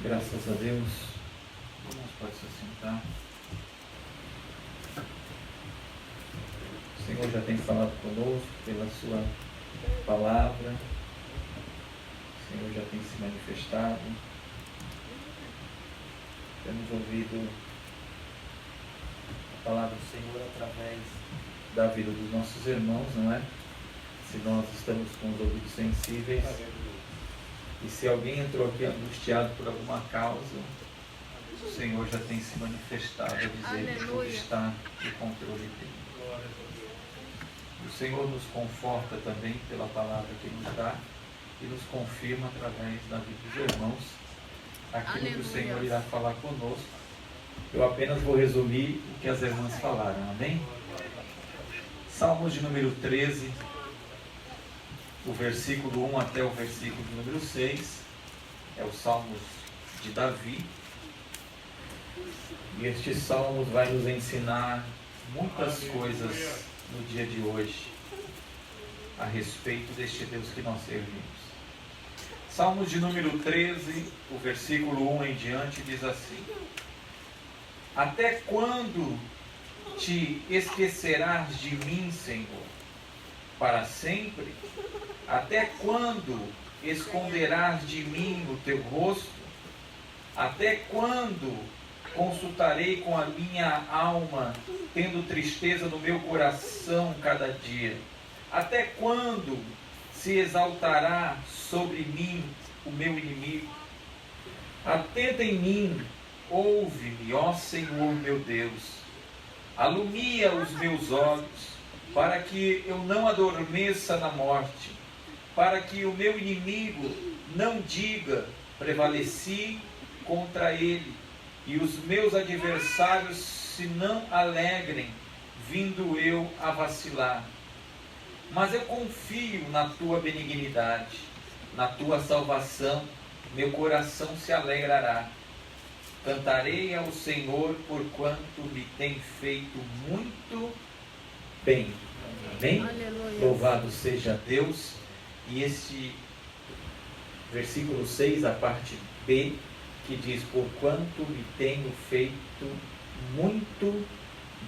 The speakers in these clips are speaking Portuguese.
Graças a Deus. Irmãos, pode se assentar. O Senhor já tem falado conosco pela sua palavra. O Senhor já tem se manifestado. Temos ouvido a palavra do Senhor através da vida dos nossos irmãos, não é? Se nós estamos com os ouvidos sensíveis. E se alguém entrou aqui angustiado por alguma causa, o Senhor já tem se manifestado a dizer que tudo está no controle dele. O Senhor nos conforta também pela palavra que nos dá e nos confirma através da vida dos irmãos aquilo que o Senhor irá falar conosco. Eu apenas vou resumir o que as irmãs falaram, amém? Salmos de número 13. O versículo 1 até o versículo de número 6 é o Salmos de Davi. E este Salmos vai nos ensinar muitas coisas no dia de hoje a respeito deste Deus que nós servimos. Salmos de número 13, o versículo 1 em diante diz assim: Até quando te esquecerás de mim, Senhor? Para sempre? Até quando esconderás de mim o teu rosto? Até quando consultarei com a minha alma, tendo tristeza no meu coração cada dia? Até quando se exaltará sobre mim o meu inimigo? Atenta em mim, ouve-me, ó Senhor meu Deus. Alumia os meus olhos, para que eu não adormeça na morte, para que o meu inimigo não diga, prevaleci contra ele, e os meus adversários se não alegrem, vindo eu a vacilar. Mas eu confio na tua benignidade, na tua salvação, meu coração se alegrará. Cantarei ao Senhor, porquanto me tem feito muito bem. Amém? Aleluia. Louvado seja Deus. E este versículo 6, a parte B, que diz: porquanto me tenho feito muito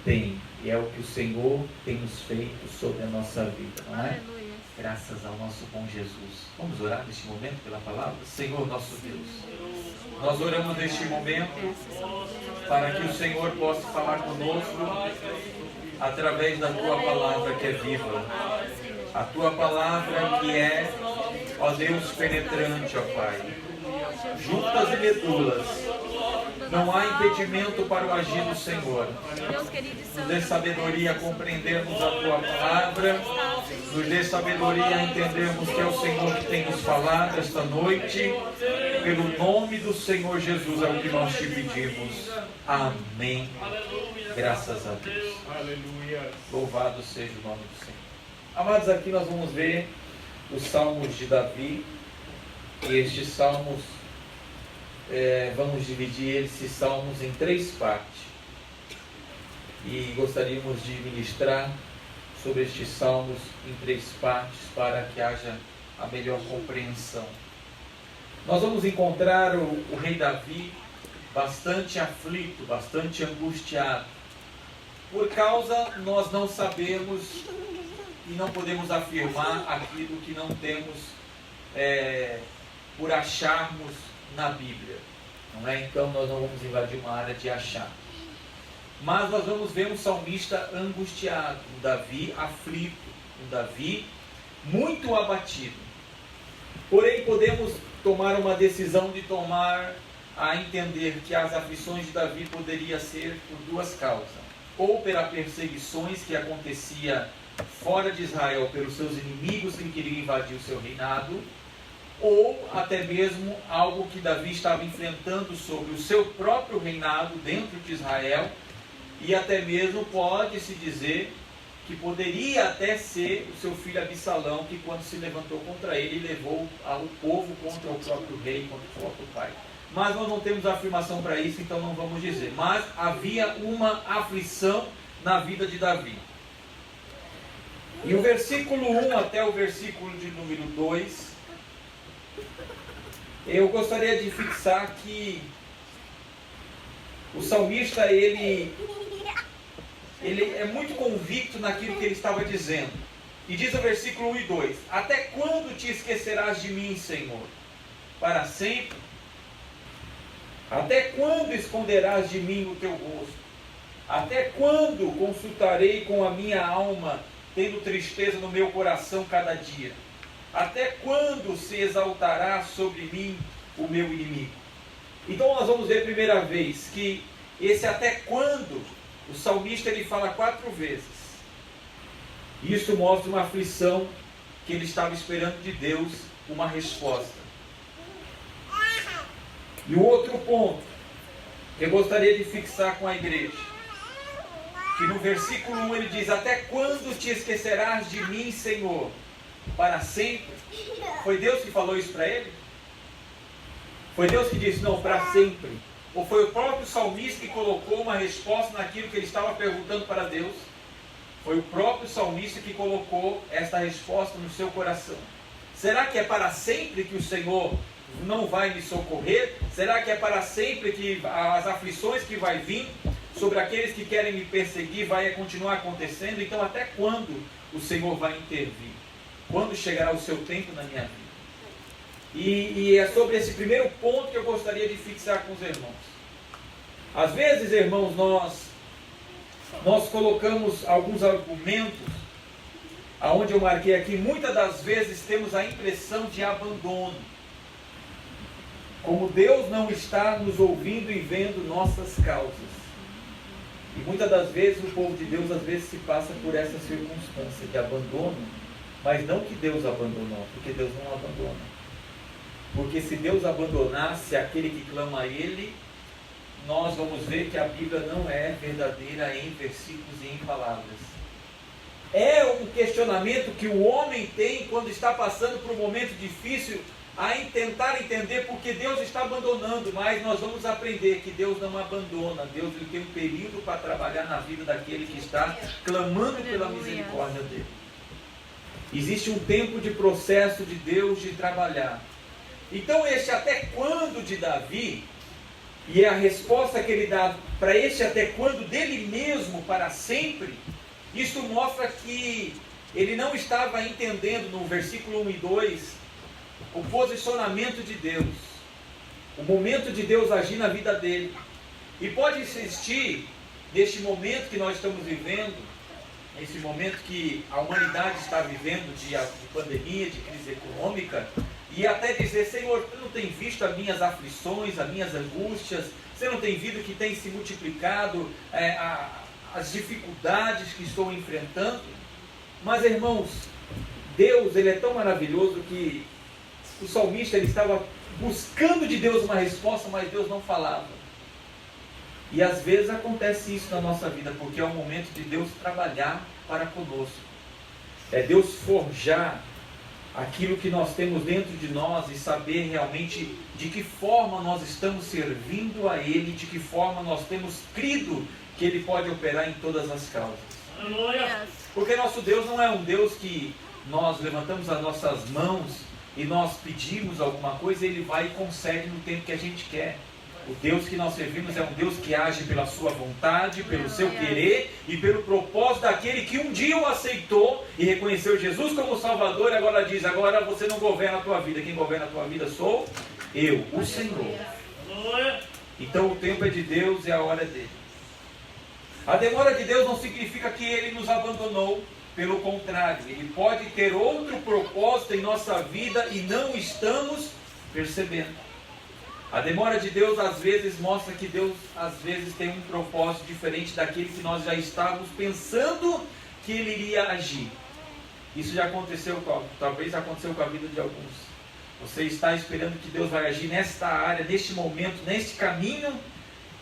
bem. E é o que o Senhor tem nos feito sobre a nossa vida, não é? Aleluia. Graças ao nosso bom Jesus. Vamos orar neste momento pela palavra? Senhor nosso Deus, nós oramos neste momento para que o Senhor possa falar conosco através da tua palavra que é viva, a tua palavra que é, ó Deus, penetrante, ó Pai, juntas e medulas. Não há impedimento para o agir do Senhor. Nos dê sabedoria a compreendermos a tua palavra, nos dê sabedoria a entendermos que é o Senhor que tem nos falado esta noite. Pelo nome do Senhor Jesus é o que nós te pedimos. Amém. Graças a Deus. Louvado seja o nome do Senhor. Amados, aqui nós vamos ver os Salmos de Davi. E estes Salmos, vamos dividir esses Salmos em 3 partes. E gostaríamos de ministrar sobre estes Salmos em 3 partes para que haja a melhor compreensão. Nós vamos encontrar o rei Davi bastante aflito, bastante angustiado. Por causa, nós não sabemos e não podemos afirmar aquilo que não temos por acharmos na Bíblia, não é? Então nós não vamos invadir uma área de achar, mas nós vamos ver um salmista angustiado, um Davi aflito, um Davi muito abatido. Porém podemos tomar uma decisão de tomar a entender que as aflições de Davi poderiam ser por 2 causas: ou pelas perseguições que acontecia fora de Israel pelos seus inimigos que queriam invadir o seu reinado, ou até mesmo algo que Davi estava enfrentando sobre o seu próprio reinado dentro de Israel, e até mesmo pode-se dizer que poderia até ser o seu filho Absalão, que quando se levantou contra ele, levou o povo contra o próprio rei, contra o próprio pai. Mas nós não temos afirmação para isso, então não vamos dizer. Mas havia uma aflição na vida de Davi. E o versículo 1 até o versículo de número 2 Eu gostaria de fixar que o salmista, ele é muito convicto naquilo que ele estava dizendo. E diz o versículo 1 e 2: até quando te esquecerás de mim, Senhor? Para sempre? Até quando esconderás de mim o teu rosto? Até quando consultarei com a minha alma, tendo tristeza no meu coração cada dia? Até quando se exaltará sobre mim o meu inimigo? Então nós vamos ver a primeira vez que esse até quando, o salmista ele fala 4 vezes. Isso mostra uma aflição que ele estava esperando de Deus uma resposta. E o outro ponto que eu gostaria de fixar com a igreja, que no versículo 1 ele diz: até quando te esquecerás de mim, Senhor? Para sempre? Foi Deus que falou isso para ele? Foi Deus que disse não, para sempre? Ou foi o próprio salmista que colocou uma resposta naquilo que ele estava perguntando para Deus? Foi o próprio salmista que colocou esta resposta no seu coração. Será que é para sempre que o Senhor não vai me socorrer? Será que é para sempre que as aflições que vai vir sobre aqueles que querem me perseguir vai continuar acontecendo? Então até quando o Senhor vai intervir? Quando chegará o seu tempo na minha vida? E é sobre esse primeiro ponto que eu gostaria de fixar com os irmãos. Às vezes, irmãos, nós colocamos alguns argumentos, aonde eu marquei aqui, muitas das vezes temos a impressão de abandono. Como Deus não está nos ouvindo e vendo nossas causas. E muitas das vezes o povo de Deus às vezes se passa por essa circunstância de abandono, mas não que Deus abandonou, porque Deus não abandona. Porque se Deus abandonasse aquele que clama a Ele, nós vamos ver que a Bíblia não é verdadeira em versículos e em palavras. É um questionamento que o homem tem quando está passando por um momento difícil, a tentar entender porque Deus está abandonando, mas nós vamos aprender que Deus não abandona. Deus ele tem um período para trabalhar na vida daquele que está clamando pela misericórdia dele. Existe um tempo de processo de Deus de trabalhar. Então este até quando de Davi, e é a resposta que ele dá para este até quando dele mesmo para sempre, isso mostra que ele não estava entendendo no versículo 1 e 2 o posicionamento de Deus, o momento de Deus agir na vida dele. E pode existir, neste momento que nós estamos vivendo, nesse momento que a humanidade está vivendo de pandemia, de crise econômica, e até dizer: Senhor, tu não tem visto as minhas aflições, as minhas angústias, você não tem visto que tem se multiplicado as dificuldades que estou enfrentando? Mas, irmãos, Deus ele é tão maravilhoso que o salmista ele estava buscando de Deus uma resposta, mas Deus não falava. E às vezes acontece isso na nossa vida, porque é o momento de Deus trabalhar para conosco. É Deus forjar aquilo que nós temos dentro de nós e saber realmente de que forma nós estamos servindo a Ele, de que forma nós temos crido que Ele pode operar em todas as causas. Aleluia. Porque nosso Deus não é um Deus que nós levantamos as nossas mãos e nós pedimos alguma coisa e Ele vai e concede no tempo que a gente quer. O Deus que nós servimos é um Deus que age pela sua vontade, pelo seu querer e pelo propósito daquele que um dia o aceitou e reconheceu Jesus como Salvador e agora diz: agora você não governa a tua vida, quem governa a tua vida sou eu, o Senhor. Então o tempo é de Deus e a hora é dele. A demora de Deus não significa que Ele nos abandonou, pelo contrário, Ele pode ter outro propósito em nossa vida e não estamos percebendo. A demora de Deus às vezes mostra que Deus às vezes tem um propósito diferente daquele que nós já estávamos pensando que Ele iria agir. Isso já aconteceu, talvez aconteceu com a vida de alguns. Você está esperando que Deus vai agir nesta área, neste momento, neste caminho,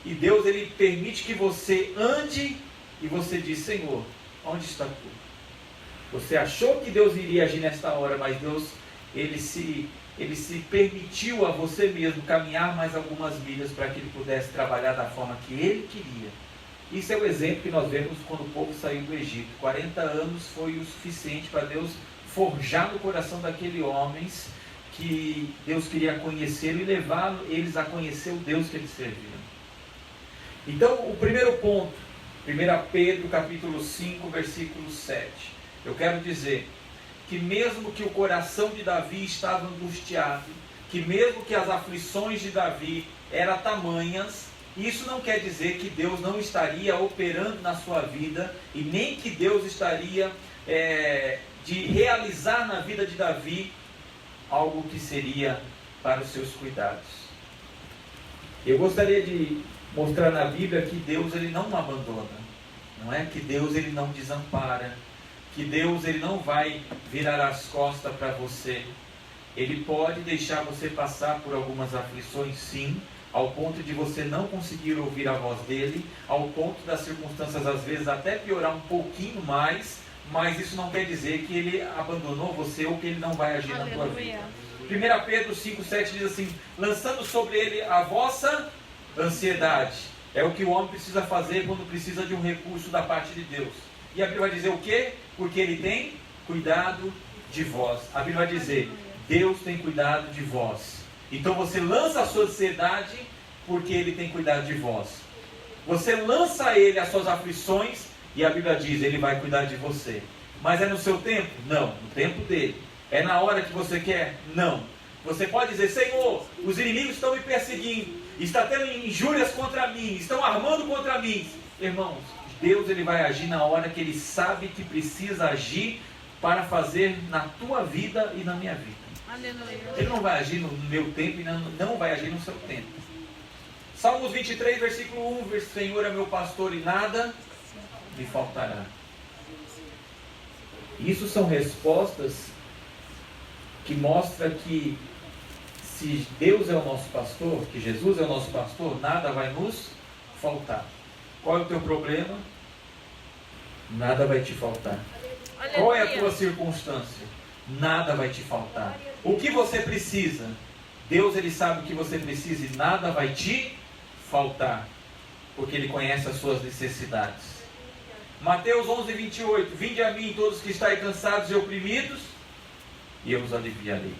e Deus ele permite que você ande e você diz: Senhor, onde está tu? Você achou que Deus iria agir nesta hora, mas Deus ele se permitiu a você mesmo caminhar mais algumas milhas para que Ele pudesse trabalhar da forma que Ele queria. Isso é o exemplo que nós vemos quando o povo saiu do Egito. 40 anos foi o suficiente para Deus forjar no coração daqueles homens que Deus queria conhecê-lo e levar eles a conhecer o Deus que eles serviam. Então, o primeiro ponto, 1 Pedro capítulo 5, versículo 7. Eu quero dizer que mesmo que o coração de Davi estava angustiado, que mesmo que as aflições de Davi eram tamanhas, isso não quer dizer que Deus não estaria operando na sua vida, e nem que Deus estaria de realizar na vida de Davi algo que seria para os seus cuidados. Eu gostaria de mostrar na Bíblia que Deus ele não abandona, não é que Deus ele não desampara, que Deus ele não vai virar as costas para você. Ele pode deixar você passar por algumas aflições, sim, ao ponto de você não conseguir ouvir a voz dele, ao ponto das circunstâncias às vezes até piorar um pouquinho mais, mas isso não quer dizer que ele abandonou você ou que ele não vai agir na tua vida. 1 Pedro 5,7 diz assim: lançando sobre ele a vossa ansiedade. É o que o homem precisa fazer quando precisa de um recurso da parte de Deus. E a Bíblia vai dizer o quê? Porque ele tem cuidado de vós. A Bíblia vai dizer: Deus tem cuidado de vós. Então você lança a sua ansiedade porque ele tem cuidado de vós. Você lança a ele as suas aflições e a Bíblia diz: ele vai cuidar de você. Mas é no seu tempo? Não, no tempo dele. É na hora que você quer? Não. Você pode dizer: Senhor, os inimigos estão me perseguindo, está tendo injúrias contra mim, estão armando contra mim. Irmãos, Deus ele vai agir na hora que ele sabe que precisa agir para fazer na tua vida e na minha vida. Aleluia. Ele não vai agir no meu tempo e não vai agir no seu tempo. Salmos 23, versículo 1: Senhor é meu pastor e nada me faltará. Isso são respostas que mostram que se Deus é o nosso pastor, que Jesus é o nosso pastor, nada vai nos faltar. Qual é o teu problema? Nada vai te faltar. Qual é a tua circunstância? Nada vai te faltar. O que você precisa? Deus ele sabe o que você precisa e nada vai te faltar, porque ele conhece as suas necessidades. Mateus 11, 28: vinde a mim todos que estáis cansados e oprimidos, e eu os aliviarei.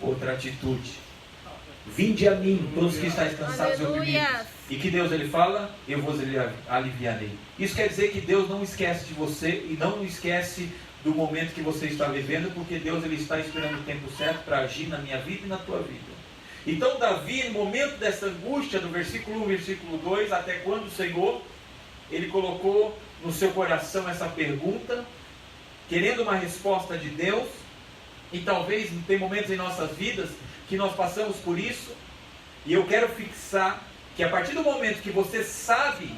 Outra atitude: vinde a mim todos que estáis cansados e oprimidos. E que Deus ele fala: eu vos aliviarei. Isso quer dizer que Deus não esquece de você e não esquece do momento que você está vivendo, porque Deus ele está esperando o tempo certo para agir na minha vida e na tua vida. Então Davi, no momento dessa angústia, do versículo 1, versículo 2, até quando o Senhor, ele colocou no seu coração essa pergunta, querendo uma resposta de Deus. E talvez tem momentos em nossas vidas que nós passamos por isso, e eu quero fixar que a partir do momento que você sabe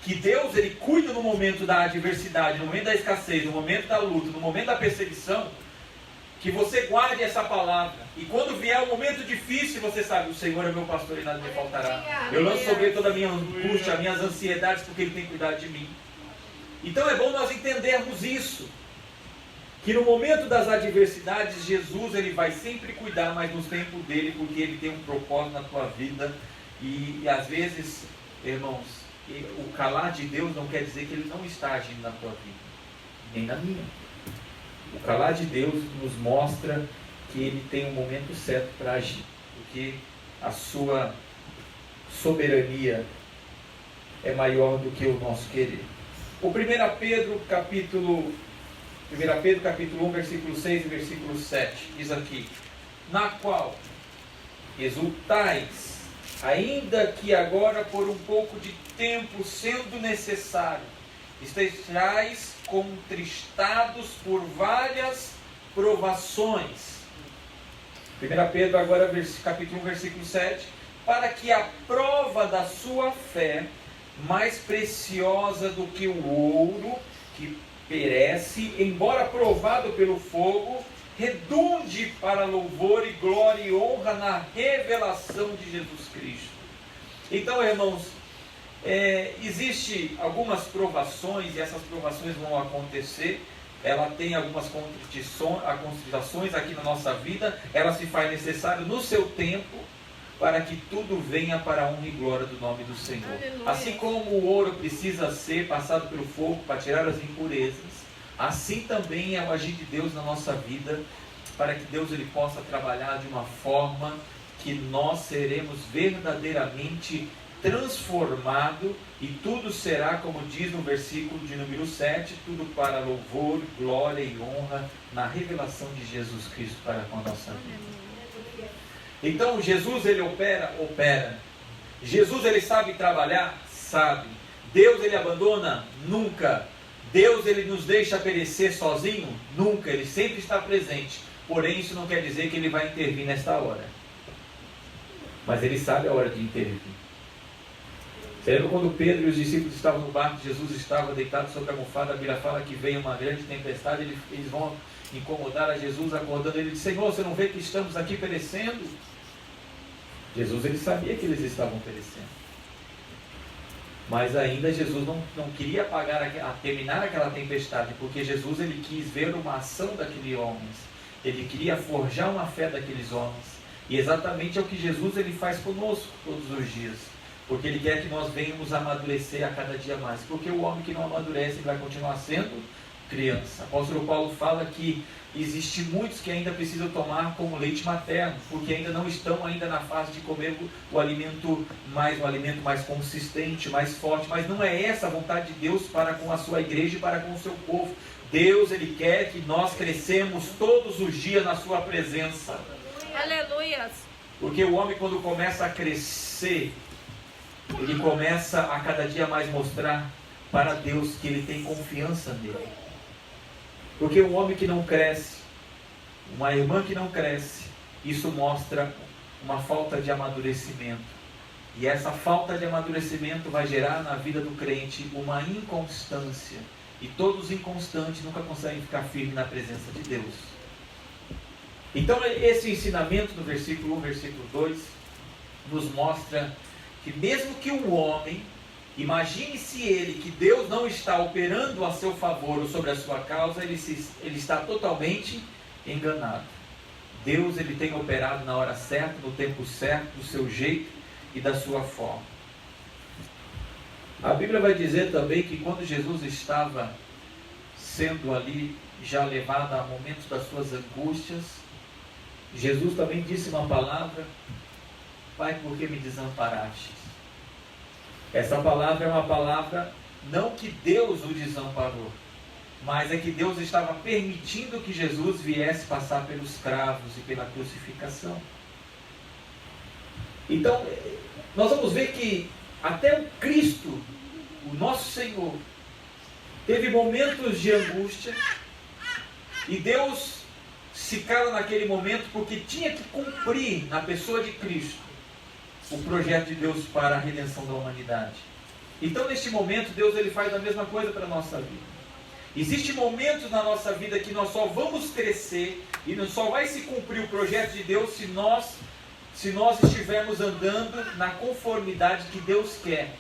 que Deus ele cuida no momento da adversidade, no momento da escassez, no momento da luta, no momento da perseguição, que você guarde essa palavra, e quando vier um momento difícil, você sabe: o Senhor é meu pastor e nada me faltará. Eu lanço sobre ele toda a minha angústia, as minhas ansiedades, porque ele tem cuidado de mim. Então é bom nós entendermos isso, que no momento das adversidades, Jesus ele vai sempre cuidar, mas no tempo dele, porque ele tem um propósito na tua vida. E às vezes, irmãos, o calar de Deus não quer dizer que ele não está agindo na tua vida, nem na minha. O calar de Deus nos mostra que ele tem um momento certo para agir, porque a sua soberania é maior do que o nosso querer. O 1 Pedro capítulo 1, versículo 6 e versículo 7, diz aqui: na qual exultais, ainda que agora por um pouco de tempo, sendo necessário, estejais contristados por várias provações. 1 Pedro agora, capítulo 1, versículo 7, para que a prova da sua fé, mais preciosa do que o ouro, que perece, embora provado pelo fogo, redunde para louvor e glória e honra na revelação de Jesus Cristo. Então, irmãos, existe algumas provações, e essas provações vão acontecer. Ela tem algumas contrições aqui na nossa vida. Ela se faz necessário no seu tempo, para que tudo venha para a honra e glória do nome do Senhor. Aleluia. Assim como o ouro precisa ser passado pelo fogo para tirar as impurezas, assim também é o agir de Deus na nossa vida. para que Deus ele possa trabalhar de uma forma que nós seremos verdadeiramente transformados, e tudo será, como diz no versículo de número 7, tudo para louvor, glória e honra na revelação de Jesus Cristo para com a nossa vida. Então Jesus ele opera. Jesus ele sabe trabalhar? Sabe. Deus ele abandona? Nunca. Deus ele nos deixa perecer sozinho? Nunca. Ele sempre está presente. Porém, isso não quer dizer que ele vai intervir nesta hora. Mas ele sabe a hora de intervir. Você lembra quando Pedro e os discípulos estavam no barco, Jesus estava deitado sobre a almofada, a Bíblia fala que veio uma grande tempestade, eles vão incomodar a Jesus, acordando ele, diz: Senhor, você não vê que estamos aqui perecendo? Jesus ele sabia que eles estavam perecendo. Mas ainda Jesus não queria terminar aquela tempestade, porque Jesus ele quis ver uma ação daqueles homens. Ele queria forjar uma fé daqueles homens. E exatamente é o que Jesus ele faz conosco todos os dias. Porque ele quer que nós venhamos amadurecer a cada dia mais. Porque o homem que não amadurece vai continuar sendo criança. O apóstolo Paulo fala que existe muitos que ainda precisam tomar como leite materno, porque ainda não estão na fase de comer um alimento mais consistente, mais forte. Mas não é essa a vontade de Deus para com a sua igreja e para com o seu povo. Deus ele quer que nós crescemos todos os dias na sua presença. Aleluia. Porque o homem, quando começa a crescer, ele começa a cada dia mais mostrar para Deus que ele tem confiança nele. Porque um homem que não cresce, uma irmã que não cresce, isso mostra uma falta de amadurecimento. E essa falta de amadurecimento vai gerar na vida do crente uma inconstância. E todos os inconstantes nunca conseguem ficar firmes na presença de Deus. Então esse ensinamento do versículo 1, versículo 2, nos mostra que mesmo que o homem, imagine-se ele que Deus não está operando a seu favor ou sobre a sua causa, ele está totalmente enganado. Deus ele tem operado na hora certa, no tempo certo, do seu jeito e da sua forma. A Bíblia vai dizer também que quando Jesus estava sendo ali já levado a momentos das suas angústias, Jesus também disse uma palavra: Pai, por que me desamparaste? Essa palavra é uma palavra, não que Deus o desamparou, mas é que Deus estava permitindo que Jesus viesse passar pelos cravos e pela crucificação. Então, nós vamos ver que até o Cristo, o nosso Senhor, teve momentos de angústia, e Deus se cala naquele momento porque tinha que cumprir na pessoa de Cristo o projeto de Deus para a redenção da humanidade. Então neste momento Deus ele faz a mesma coisa para a nossa vida. Existem momentos na nossa vida que nós só vamos crescer e não só vai se cumprir o projeto de Deus se nós estivermos andando na conformidade que Deus quer.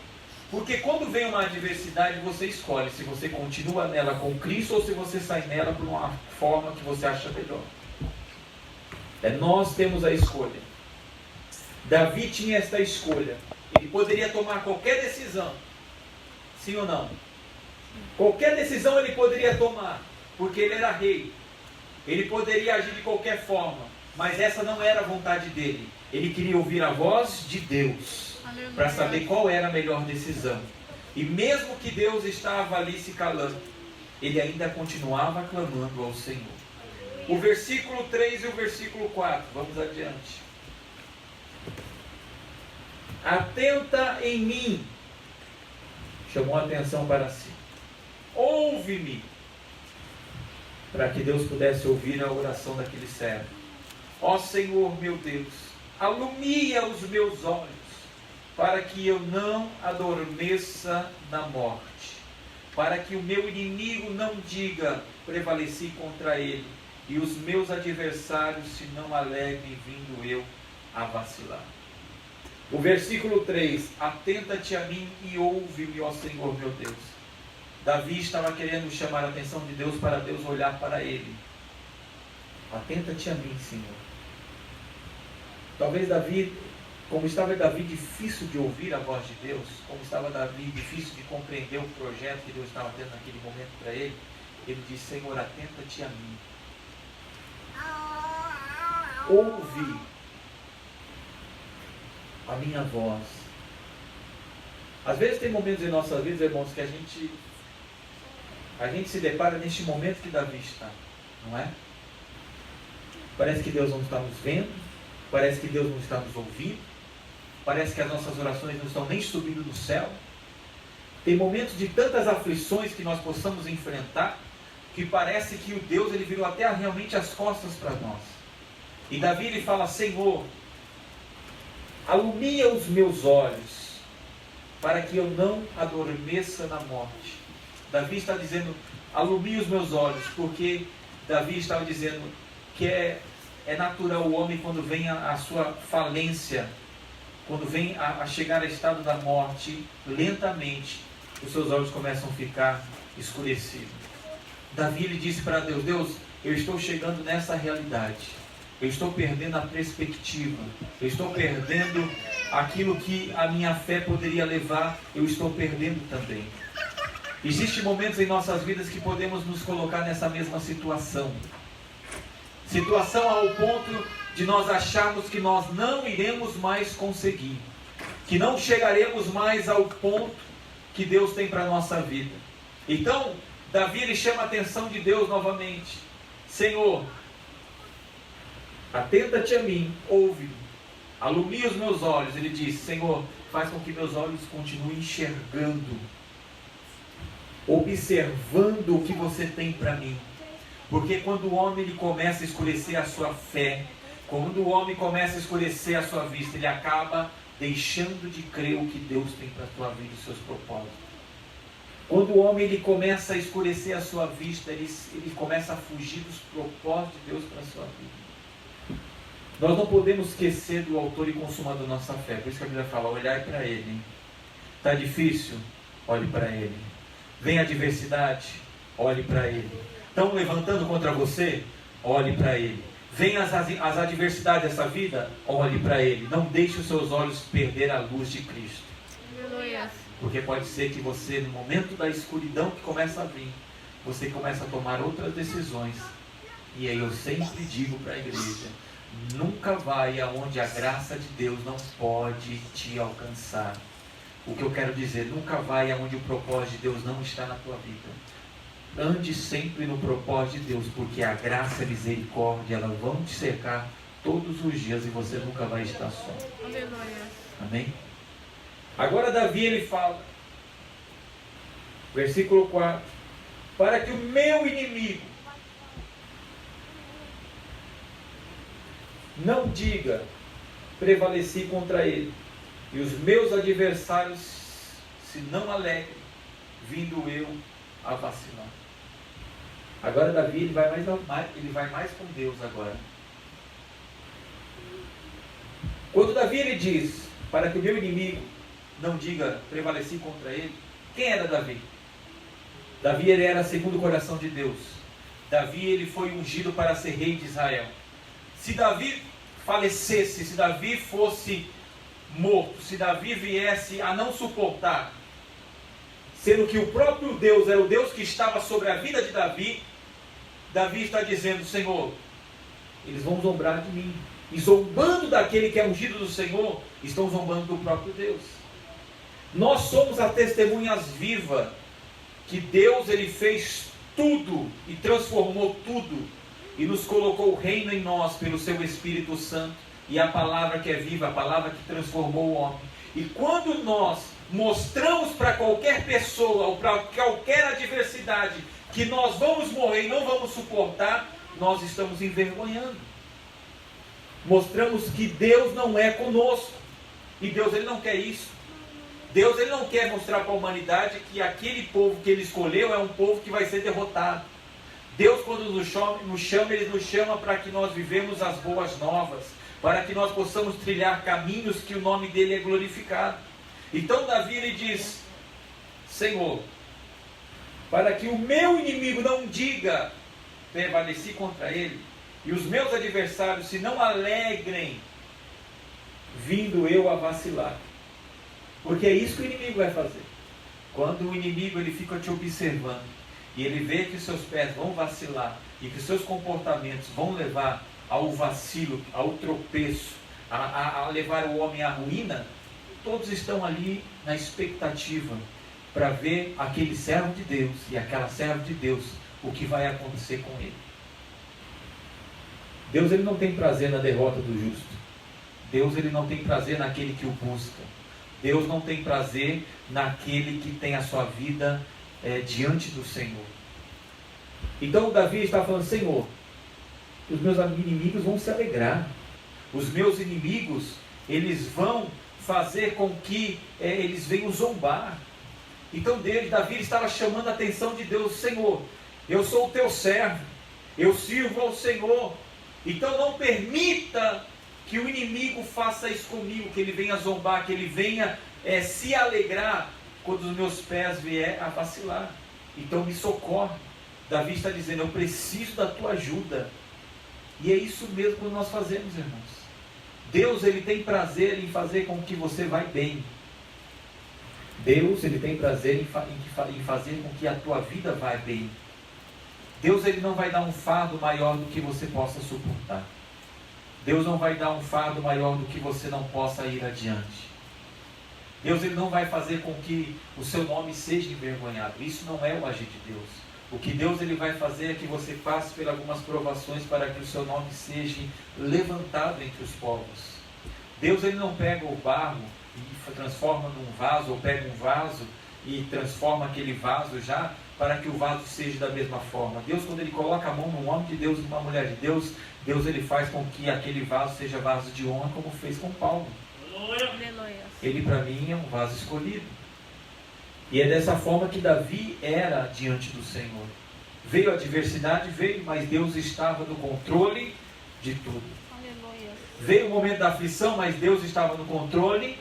Porque quando vem uma adversidade, você escolhe se você continua nela com Cristo ou se você sai nela por uma forma que você acha melhor. Nós temos a escolha. Davi tinha esta escolha. Ele poderia tomar qualquer decisão. Sim ou não? Qualquer decisão ele poderia tomar, porque ele era rei. Ele poderia agir de qualquer forma, mas essa não era a vontade dele. Ele queria ouvir a voz de Deus, para saber qual era a melhor decisão. E mesmo que Deus estava ali se calando, ele ainda continuava clamando ao Senhor. O versículo 3 e o versículo 4, vamos adiante. Atenta em mim, chamou a atenção para si. Ouve-me, para que Deus pudesse ouvir a oração daquele servo. Ó Senhor meu Deus, alumia os meus olhos, para que eu não adormeça na morte, para que o meu inimigo não diga: prevaleci contra ele, e os meus adversários se não alegrem, vindo eu a vacilar. O versículo 3: atenta-te a mim e ouve-me, ó Senhor meu Deus. Davi estava querendo chamar a atenção de Deus para Deus olhar para ele. Atenta-te a mim, Senhor. Talvez Davi, como estava Davi difícil de ouvir a voz de Deus, como estava Davi difícil de compreender o projeto que Deus estava tendo naquele momento para ele, ele disse: Senhor, atenta-te a mim. ouve a minha voz. Às vezes tem momentos em nossas vidas, irmãos, que a gente se depara neste momento que Davi está, não é? Parece que Deus não está nos vendo, parece que Deus não está nos ouvindo, parece que as nossas orações não estão nem subindo do céu. Tem momentos de tantas aflições que nós possamos enfrentar, que parece que o Deus ele virou até realmente as costas para nós. E Davi ele fala: Senhor, alumia os meus olhos, para que eu não adormeça na morte. Davi está dizendo: alumia os meus olhos, porque Davi estava dizendo que é natural o homem, quando vem a sua falência, quando vem a chegar ao estado da morte, lentamente os seus olhos começam a ficar escurecidos. Davi ele disse para Deus: Deus, eu estou chegando nessa realidade, eu estou perdendo a perspectiva, eu estou perdendo aquilo que a minha fé poderia levar, eu estou perdendo também. Existem momentos em nossas vidas que podemos nos colocar nessa mesma situação ao ponto de nós acharmos que nós não iremos mais conseguir, que não chegaremos mais ao ponto que Deus tem para a nossa vida. Então Davi ele chama a atenção de Deus novamente: Senhor, atenta-te a mim, ouve-me, alumia os meus olhos. Ele diz: Senhor, faz com que meus olhos continuem enxergando, observando o que você tem para mim. Porque quando o homem ele começa a escurecer a sua fé, quando o homem começa a escurecer a sua vista, ele acaba deixando de crer o que Deus tem para a tua vida e os seus propósitos. Quando o homem ele começa a escurecer a sua vista, ele começa a fugir dos propósitos de Deus para a sua vida. Nós não podemos esquecer do autor e consumador da nossa fé. Por isso que a Bíblia fala: olhar para Ele. Está difícil? Olhe para Ele. Vem a adversidade? Olhe para Ele. Estão levantando contra você? Olhe para Ele. Vem as adversidades dessa vida? Olhe para Ele. Não deixe os seus olhos perder a luz de Cristo. Aleluia. Porque pode ser que você, no momento da escuridão que começa a vir, você começa a tomar outras decisões. E aí eu sempre digo para a igreja: nunca vai aonde a graça de Deus não pode te alcançar. O que eu quero dizer: nunca vai aonde o propósito de Deus não está na tua vida. Ande sempre no propósito de Deus, porque a graça e a misericórdia elas vão te cercar todos os dias e você nunca vai estar só. Aleluia. Amém? Agora Davi ele fala, versículo 4: para que o meu inimigo não diga, prevaleci contra ele, e os meus adversários se não alegrem, vindo eu a vacilar. Agora Davi ele vai mais com Deus agora. Quando Davi ele diz: para que o meu inimigo não diga, prevaleci contra ele. Quem era Davi? Davi ele era segundo o coração de Deus. Davi ele foi ungido para ser rei de Israel. Se Davi falecesse, se Davi fosse morto, se Davi viesse a não suportar, sendo que o próprio Deus era o Deus que estava sobre a vida de Davi, Davi está dizendo: Senhor, eles vão zombar de mim. E zombando daquele que é ungido do Senhor, estão zombando do próprio Deus. Nós somos as testemunhas vivas que Deus ele fez tudo e transformou tudo e nos colocou o reino em nós pelo seu Espírito Santo e a palavra que é viva, a palavra que transformou o homem. E quando nós mostramos para qualquer pessoa ou para qualquer adversidade que nós vamos morrer e não vamos suportar, nós estamos envergonhando. Mostramos que Deus não é conosco. E Deus ele não quer isso. Deus ele não quer mostrar para a humanidade que aquele povo que ele escolheu é um povo que vai ser derrotado. Deus, quando nos chama, ele nos chama para que nós vivemos as boas novas, para que nós possamos trilhar caminhos que o nome dele é glorificado. Então Davi ele diz: Senhor, para que o meu inimigo não diga, prevaleci contra ele, e os meus adversários se não alegrem, vindo eu a vacilar. Porque é isso que o inimigo vai fazer. Quando o inimigo ele fica te observando, e ele vê que os seus pés vão vacilar, e que os seus comportamentos vão levar ao vacilo, ao tropeço, a levar o homem à ruína, todos estão ali na expectativa para ver aquele servo de Deus e aquela serva de Deus, o que vai acontecer com ele. Deus ele não tem prazer na derrota do justo. Deus ele não tem prazer naquele que o busca. Deus não tem prazer naquele que tem a sua vida diante do Senhor. Então Davi está falando: Senhor, os meus inimigos vão se alegrar. Os meus inimigos, eles vão fazer com que eles venham zombar. Então Davi estava chamando a atenção de Deus: Senhor, eu sou o teu servo, eu sirvo ao Senhor, então não permita que o inimigo faça isso comigo, que ele venha zombar, que ele venha se alegrar quando os meus pés vier a vacilar. Então me socorre. Davi está dizendo: eu preciso da tua ajuda. E é isso mesmo que nós fazemos, irmãos. Deus ele tem prazer em fazer com que você vá bem. Deus ele tem prazer em fazer com que a tua vida vá bem. Deus ele não vai dar um fardo maior do que você possa suportar. Deus não vai dar um fardo maior do que você não possa ir adiante. Deus ele não vai fazer com que o seu nome seja envergonhado. Isso não é o agir de Deus. O que Deus ele vai fazer é que você passe por algumas provações para que o seu nome seja levantado entre os povos. Deus ele não pega o barro e transforma num vaso, ou pega um vaso e transforma aquele vaso já para que o vaso seja da mesma forma. Deus, quando ele coloca a mão num homem de Deus, numa mulher de Deus, Deus ele faz com que aquele vaso seja vaso de honra, como fez com Paulo. Ele para mim é um vaso escolhido. E é dessa forma que Davi era diante do Senhor. Veio a adversidade, veio, mas Deus estava no controle de tudo. Aleluia. Veio o momento da aflição, mas Deus estava no controle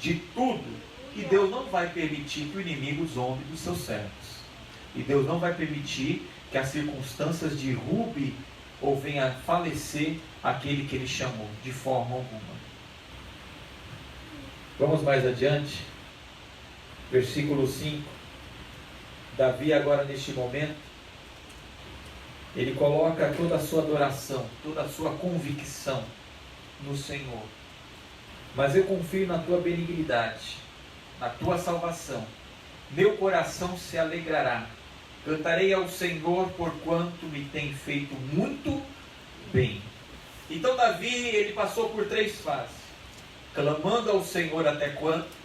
de tudo. E Deus não vai permitir que o inimigo zombe dos seus servos. E Deus não vai permitir que as circunstâncias derrube ou venha falecer aquele que ele chamou, de forma alguma. Vamos mais adiante. Versículo 5. Davi agora neste momento, ele coloca toda a sua adoração, toda a sua convicção no Senhor. Mas eu confio na tua benignidade, na tua salvação. Meu coração se alegrará. Cantarei ao Senhor porquanto me tem feito muito bem. Então Davi, ele passou por 3 fases. Clamando ao Senhor até quanto?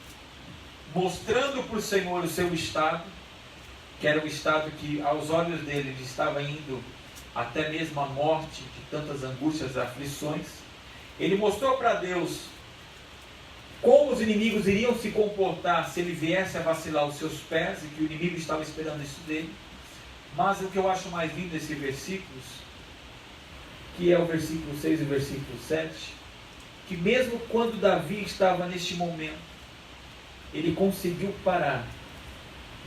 Mostrando para o Senhor o seu estado, que era um estado que aos olhos dele ele estava indo até mesmo a morte, de tantas angústias e aflições. Ele mostrou para Deus como os inimigos iriam se comportar se ele viesse a vacilar os seus pés, e que o inimigo estava esperando isso dele. Mas o que eu acho mais lindo desses versículos, que é o versículo 6 e o versículo 7, que mesmo quando Davi estava neste momento, ele conseguiu parar.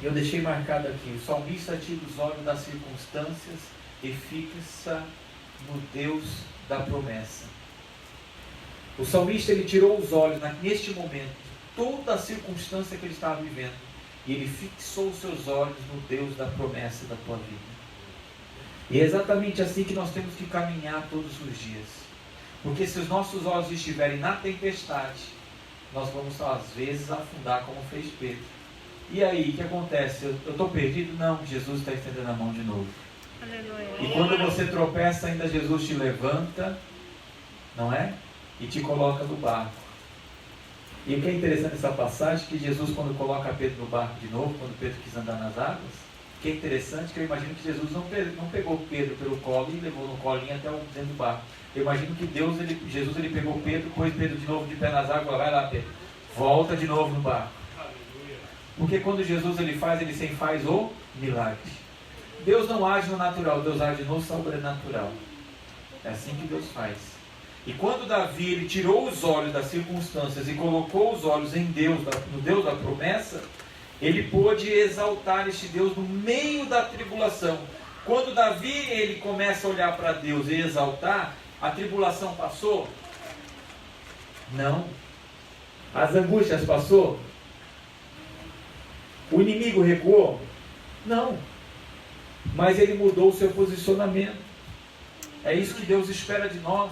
E eu deixei marcado aqui: o salmista tira os olhos das circunstâncias e fixa no Deus da promessa. O salmista ele tirou os olhos neste momento de toda a circunstância que ele estava vivendo, e ele fixou os seus olhos no Deus da promessa da tua vida. E é exatamente assim que nós temos que caminhar todos os dias. Porque se os nossos olhos estiverem na tempestade, nós vamos às vezes afundar como fez Pedro. E aí, o que acontece? Eu estou perdido? Não, Jesus está estendendo a mão de novo. Aleluia. E quando você tropeça, ainda Jesus te levanta, não é? E te coloca no barco. E o que é interessante nessa passagem, que Jesus, quando coloca Pedro no barco de novo, quando Pedro quis andar nas águas, o que é interessante, que eu imagino que Jesus não pegou Pedro pelo colo e levou no colinho até dentro do barco. Eu imagino que Jesus ele pegou Pedro, pôs Pedro de novo de pé nas águas, vai lá Pedro, volta de novo no barco. Porque quando Jesus ele sempre faz o milagre. Deus não age no natural, Deus age no sobrenatural. É assim que Deus faz. E quando Davi ele tirou os olhos das circunstâncias e colocou os olhos em Deus, no Deus da promessa, ele pôde exaltar este Deus no meio da tribulação. Quando Davi ele começa a olhar para Deus e exaltar, a tribulação passou? Não. As angústias passou? O inimigo recuou? Não. Mas ele mudou o seu posicionamento. É isso que Deus espera de nós.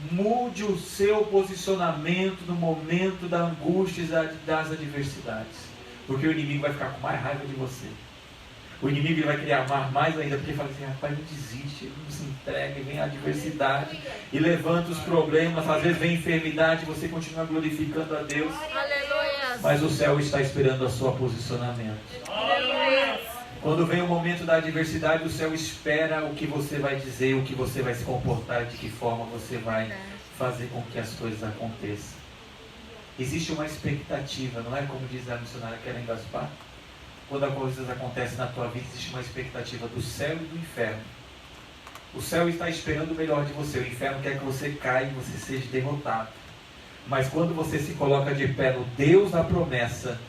Mude o seu posicionamento no momento da angústia e das adversidades. Porque o inimigo vai ficar com mais raiva de você. O inimigo ele vai querer amar mais ainda, porque fala assim, rapaz, não desiste, não se entrega, vem a adversidade e levanta os problemas, às vezes vem enfermidade, você continua glorificando a Deus. Aleluia. Mas o céu está esperando o seu posicionamento. Aleluia. Quando vem o momento da adversidade, o céu espera o que você vai dizer, o que você vai se comportar, de que forma você vai fazer com que as coisas aconteçam. Existe uma expectativa, não é como diz a missionária Karen Gaspar? Quando as coisas acontecem na tua vida, existe uma expectativa do céu e do inferno. O céu está esperando o melhor de você, o inferno quer que você caia e você seja derrotado. Mas quando você se coloca de pé no Deus da promessa,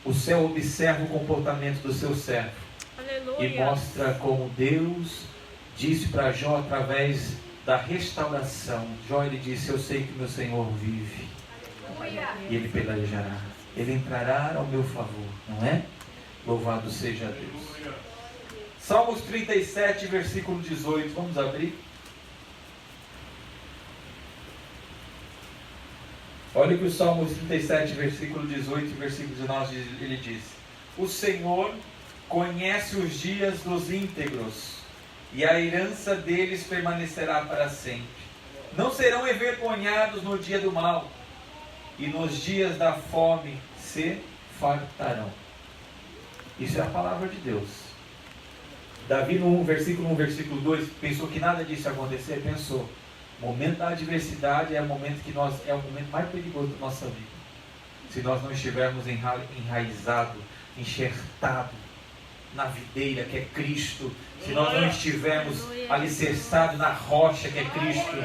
o céu observa o comportamento do seu servo. Aleluia. E mostra como Deus disse para Jó através da restauração. Jó, ele disse, eu sei que meu Senhor vive. Aleluia. E ele pelejará. Ele entrará ao meu favor, não é? Louvado seja Deus. Salmos 37, versículo 18. Vamos abrir. Olha o que o Salmos 37, versículo 18 e versículo 19, ele diz: o Senhor conhece os dias dos íntegros, e a herança deles permanecerá para sempre. Não serão envergonhados no dia do mal, e nos dias da fome se fartarão. Isso é a palavra de Deus. Davi no versículo 1, versículo 2, pensou que nada disso ia acontecer? Pensou. O momento da adversidade é o momento é o momento mais perigoso da nossa vida. Se nós não estivermos enraizado, enxertado na videira que é Cristo, se nós não estivermos alicerçados na rocha que é Cristo,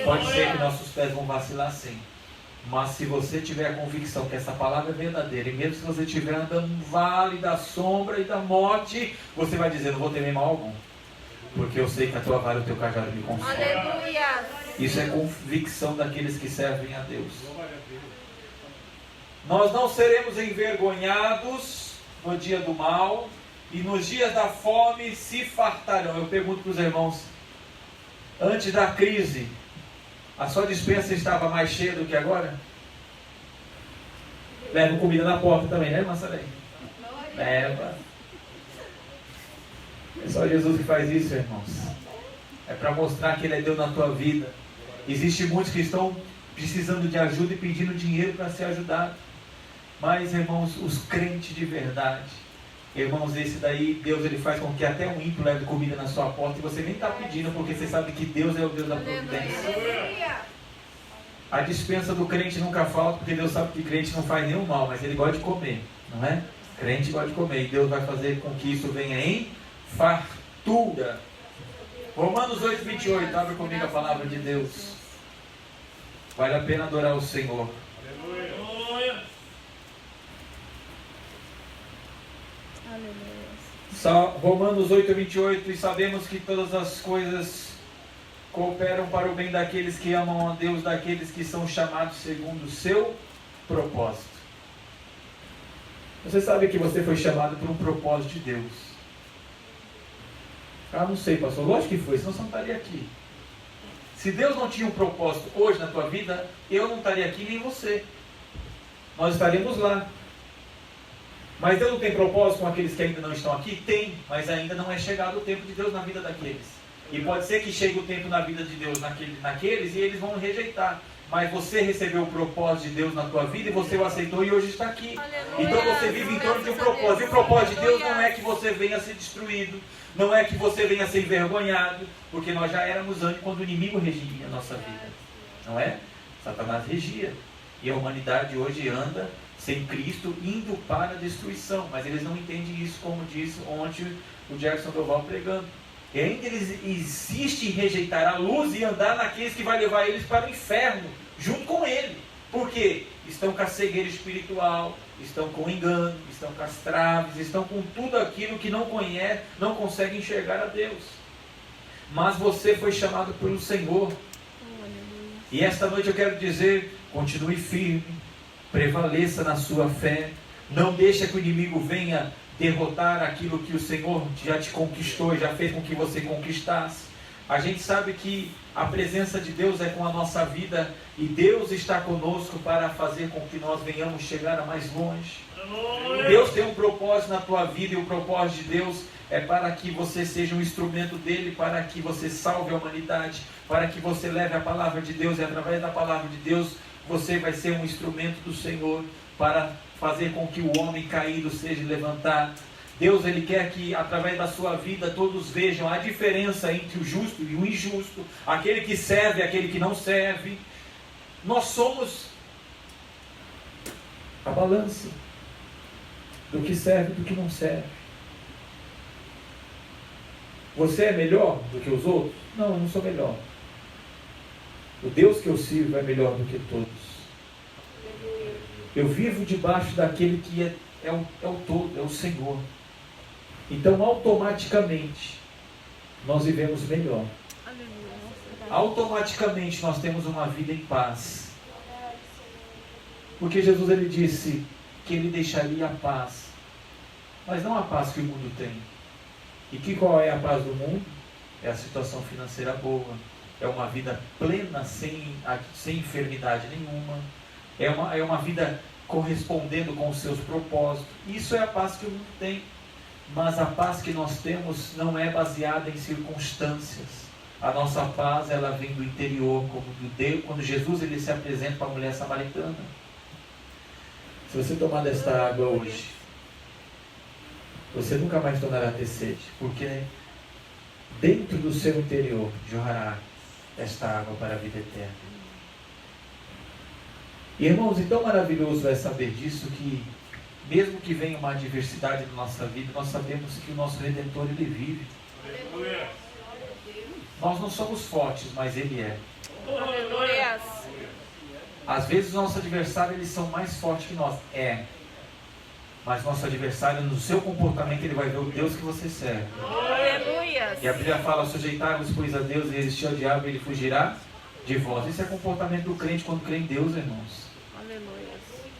pode ser que nossos pés vão vacilar sim. Mas se você tiver a convicção que essa palavra é verdadeira, e mesmo se você estiver andando no vale da sombra e da morte, você vai dizer, não vou temer mal algum, porque eu sei que a tua vara e o teu cajado me consolam. Aleluia. Isso é convicção daqueles que servem a Deus. Nós não seremos envergonhados no dia do mal, e nos dias da fome se fartarão. Eu pergunto para os irmãos, antes da crise, a sua despensa estava mais cheia do que agora? Leva comida na porta também, né, irmã Sarei? Leva. É só Jesus que faz isso, irmãos. É para mostrar que Ele é Deus na tua vida. Existem muitos que estão precisando de ajuda e pedindo dinheiro para ser ajudado. Mas, irmãos, os crentes de verdade, irmãos, esse daí, Deus ele faz com que até um ímpio leve comida na sua porta e você nem está pedindo, porque você sabe que Deus é o Deus da providência. A despensa do crente nunca falta, porque Deus sabe que crente não faz nenhum mal, mas ele gosta de comer, não é? Crente gosta de comer, e Deus vai fazer com que isso venha em fartura. Romanos 8, 28, abre comigo a palavra de Deus. Vale a pena adorar o Senhor. Romanos 8, 28, e sabemos que todas as coisas cooperam para o bem daqueles que amam a Deus, daqueles que são chamados segundo o seu propósito. Você sabe que você foi chamado por um propósito de Deus. Ah, não sei, pastor. Lógico que foi, senão você não estaria aqui. Se Deus não tinha um propósito hoje na tua vida, eu não estaria aqui nem você. Nós estaríamos lá. Mas Deus não tem propósito com aqueles que ainda não estão aqui? Tem, mas ainda não é chegado o tempo de Deus na vida daqueles. E pode ser que chegue o tempo na vida de Deus naqueles e eles vão rejeitar. Mas você recebeu o propósito de Deus na tua vida e você o aceitou e hoje está aqui. Aleluia. Então você vive em torno de um propósito. E o propósito de Deus não é que você venha a ser destruído, não é que você venha a ser envergonhado, porque nós já éramos antes quando o inimigo regia a nossa vida. Não é? Satanás regia. E a humanidade hoje anda sem Cristo, indo para a destruição. Mas eles não entendem isso, como disse ontem o Jefferson Doval pregando. E ainda eles insistem em rejeitar a luz e andar naqueles que vai levar eles para o inferno, junto com ele. Por quê? Estão com a cegueira espiritual, estão com engano, estão com as traves, estão com tudo aquilo que não conhece, não consegue enxergar a Deus. Mas você foi chamado pelo Senhor. E esta noite eu quero dizer, continue firme, prevaleça na sua fé, não deixe que o inimigo venha derrotar aquilo que o Senhor já te conquistou e já fez com que você conquistasse. A gente sabe que a presença de Deus é com a nossa vida e Deus está conosco para fazer com que nós venhamos chegar a mais longe. Deus tem um propósito na tua vida e o propósito de Deus é para que você seja um instrumento dele, para que você salve a humanidade, para que você leve a palavra de Deus e através da palavra de Deus você vai ser um instrumento do Senhor para fazer com que o homem caído seja levantado. Deus, ele quer que através da sua vida todos vejam a diferença entre o justo e o injusto, aquele que serve e aquele que não serve. Nós somos a balança do que serve e do que não serve. Você é melhor do que os outros? Não, eu não sou melhor. O Deus que eu sirvo é melhor do que todos. Eu vivo debaixo daquele que é o todo, é o Senhor. Então, automaticamente, nós vivemos melhor. Automaticamente, nós temos uma vida em paz. Porque Jesus, ele disse que ele deixaria a paz. Mas não a paz que o mundo tem. E qual é a paz do mundo? É a situação financeira boa. É uma vida plena, sem enfermidade nenhuma. É uma vida correspondendo com os seus propósitos. Isso é a paz que o mundo tem. Mas a paz que nós temos não é baseada em circunstâncias. A nossa paz, ela vem do interior, como do Deus, quando Jesus ele se apresenta para a mulher samaritana. Se você tomar desta água hoje, você nunca mais tornará a ter sede, porque dentro do seu interior jorrará esta água para a vida eterna. E, irmãos, e tão maravilhoso é saber disso que mesmo que venha uma adversidade na nossa vida, nós sabemos que o nosso Redentor, ele vive. Aleluia. Nós não somos fortes, mas ele é. Aleluia. Às vezes os nossos adversários, eles são mais fortes que nós. Mas nosso adversário, no seu comportamento, ele vai ver o Deus que você serve. Aleluia. E a Bíblia fala, sujeitai-vos, pois, a Deus, e resistir ao diabo, ele fugirá de vós. Esse é o comportamento do crente quando crê em Deus, irmãos. Aleluia.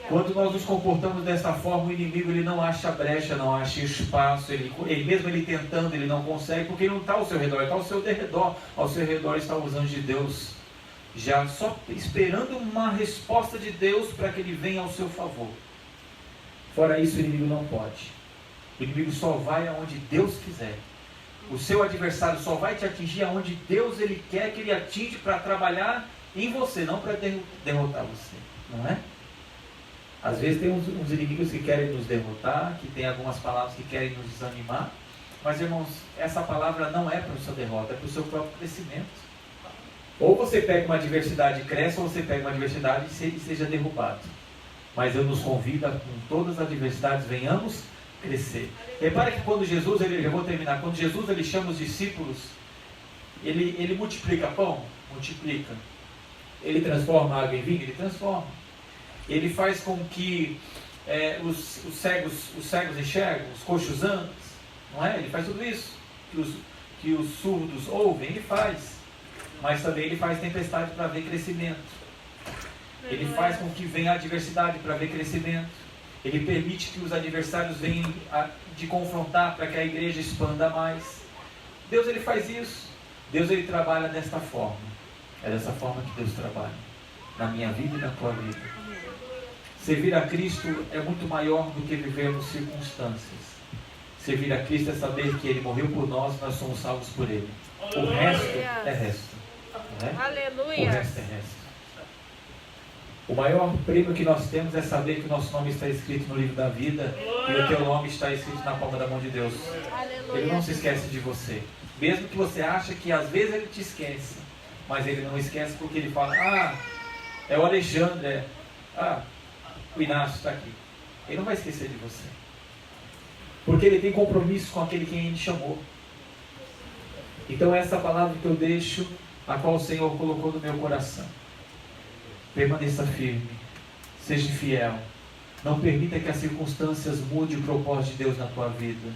Quando nós nos comportamos dessa forma, o inimigo ele não acha brecha, não acha espaço, ele mesmo ele tentando, ele não consegue, porque ele não está ao seu redor, ele está ao seu derredor. Ao seu redor está os anjos de Deus, já só esperando uma resposta de Deus para que ele venha ao seu favor. Fora isso, o inimigo não pode. O inimigo só vai aonde Deus quiser. O seu adversário só vai te atingir aonde Deus ele quer que ele atinge para trabalhar em você, não para derrotar você, não é? Às vezes tem uns inimigos que querem nos derrotar, que tem algumas palavras que querem nos desanimar, mas, irmãos, essa palavra não é para o seu derrota, é para o seu próprio crescimento. Ou você pega uma adversidade e cresce, ou você pega uma adversidade e seja derrubado. Mas eu nos convido a, com todas as adversidades, venhamos crescer. Repare que quando Jesus, eu vou terminar, quando Jesus ele chama os discípulos, ele multiplica pão, multiplica. Ele transforma água em vinho, ele transforma. Ele faz com que os cegos enxergam, os coxos andam, não é? Ele faz tudo isso. Que os surdos ouvem, ele faz. Mas também ele faz tempestade para ver crescimento. Ele faz com que venha a adversidade para ver crescimento. Ele permite que os adversários venham de confrontar para que a igreja expanda mais. Deus ele faz isso. Deus ele trabalha desta forma. É dessa forma que Deus trabalha. Na minha vida e na tua vida. Servir a Cristo é muito maior do que vivermos circunstâncias. Servir a Cristo é saber que Ele morreu por nós e nós somos salvos por Ele. O resto é resto. Não é? Aleluia. O resto é resto. O maior prêmio que nós temos é saber que o nosso nome está escrito no livro da vida e o teu nome está escrito na palma da mão de Deus. Aleluia. Ele não se esquece de você. Mesmo que você ache que às vezes Ele te esquece, mas Ele não esquece porque Ele fala, é o Alexandre, o Inácio está aqui. Ele não vai esquecer de você. Porque Ele tem compromisso com aquele que Ele chamou. Então essa palavra que eu deixo, a qual o Senhor colocou no meu coração. Permaneça firme. Seja fiel. Não permita que as circunstâncias mudem o propósito de Deus na tua vida.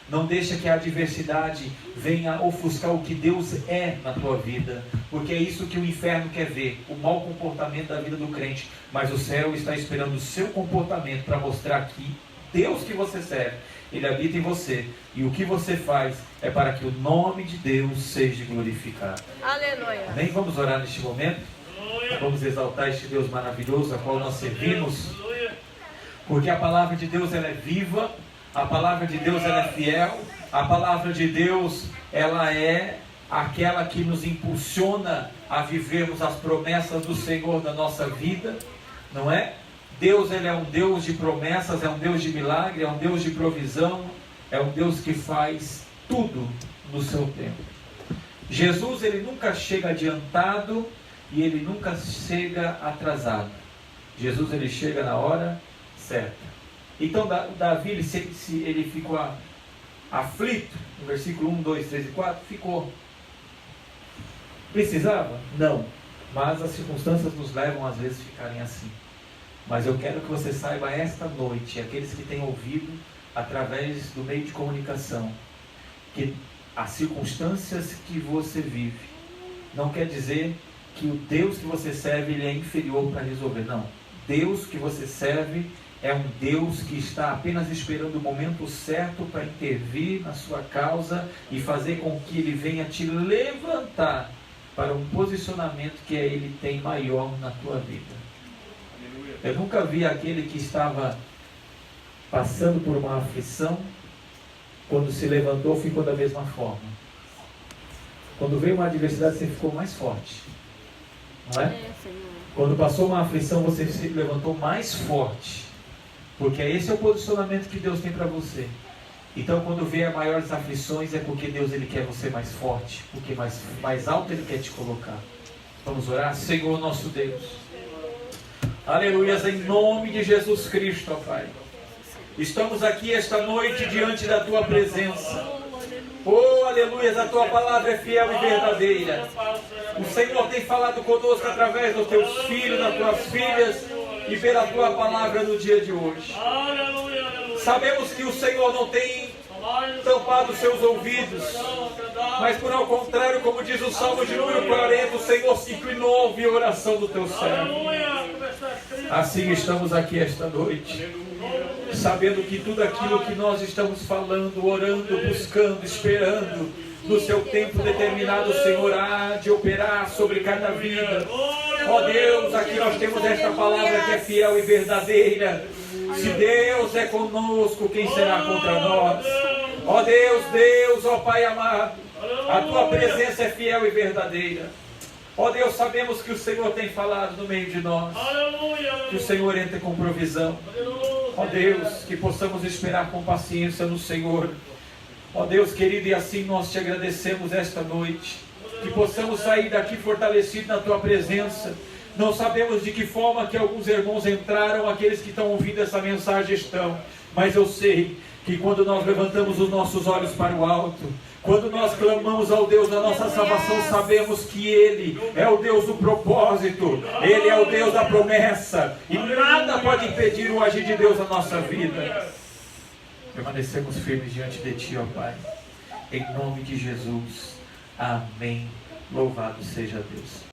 Não deixa que a adversidade venha ofuscar o que Deus é na tua vida. Porque é isso que o inferno quer ver. O mau comportamento da vida do crente. Mas o céu está esperando o seu comportamento para mostrar que Deus que você serve, Ele habita em você. E o que você faz é para que o nome de Deus seja glorificado. Aleluia. Amém? Vamos orar neste momento. Vamos exaltar este Deus maravilhoso a qual nós servimos. Porque a palavra de Deus ela é viva. A palavra de Deus ela é fiel. A palavra de Deus ela é aquela que nos impulsiona a vivermos as promessas do Senhor na nossa vida. Não é? Deus ele é um Deus de promessas, é um Deus de milagre, é um Deus de provisão, é um Deus que faz tudo no seu tempo. Jesus ele nunca chega adiantado e ele nunca chega atrasado. Jesus ele chega na hora certa. Então Davi ele ficou aflito, no versículo 1, 2, 3 e 4, ficou. Precisava? Não. Mas as circunstâncias nos levam às vezes a ficarem assim. Mas eu quero que você saiba esta noite, aqueles que têm ouvido através do meio de comunicação, que as circunstâncias que você vive não quer dizer que o Deus que você serve ele é inferior para resolver. Não. Deus que você serve é um Deus que está apenas esperando o momento certo para intervir na sua causa e fazer com que ele venha te levantar para um posicionamento que ele tem maior na tua vida. Eu nunca vi aquele que estava passando por uma aflição, quando se levantou, ficou da mesma forma. Quando veio uma adversidade, você ficou mais forte. Não é? Quando passou uma aflição, você se levantou mais forte. Porque esse é o posicionamento que Deus tem para você. Então, quando vier maiores aflições, é porque Deus ele quer você mais forte. Porque mais alto Ele quer te colocar. Vamos orar? Senhor nosso Deus. Aleluias, em nome de Jesus Cristo, ó Pai. Estamos aqui esta noite diante da Tua presença. Oh, aleluias, a Tua palavra é fiel e verdadeira. O Senhor tem falado conosco através dos Teus filhos, das Tuas filhas e pela Tua palavra no dia de hoje. Sabemos que o Senhor não tem tampado os seus ouvidos, mas por ao contrário, como diz o Salmo de número 40, o Senhor se inclinou a ouvir a oração do Teu servo. Assim estamos aqui esta noite, sabendo que tudo aquilo que nós estamos falando, orando, buscando, esperando, no seu tempo determinado, o Senhor há de operar sobre cada vida. Ó Deus, aqui nós temos esta palavra que é fiel e verdadeira. Se Deus é conosco, quem será contra nós? Ó Deus, ó Pai amado, a Tua presença é fiel e verdadeira. Ó Deus, sabemos que o Senhor tem falado no meio de nós. Que o Senhor entre com provisão. Ó Deus, que possamos esperar com paciência no Senhor. Ó Deus querido, e assim nós te agradecemos esta noite. Que possamos sair daqui fortalecidos na Tua presença. Não sabemos de que forma que alguns irmãos entraram, aqueles que estão ouvindo essa mensagem estão. Mas eu sei que quando nós levantamos os nossos olhos para o alto, quando nós clamamos ao Deus da nossa salvação, sabemos que Ele é o Deus do propósito, Ele é o Deus da promessa, e nada pode impedir o agir de Deus na nossa vida. Permanecemos firmes diante de Ti, ó Pai, em nome de Jesus. Amém. Louvado seja Deus.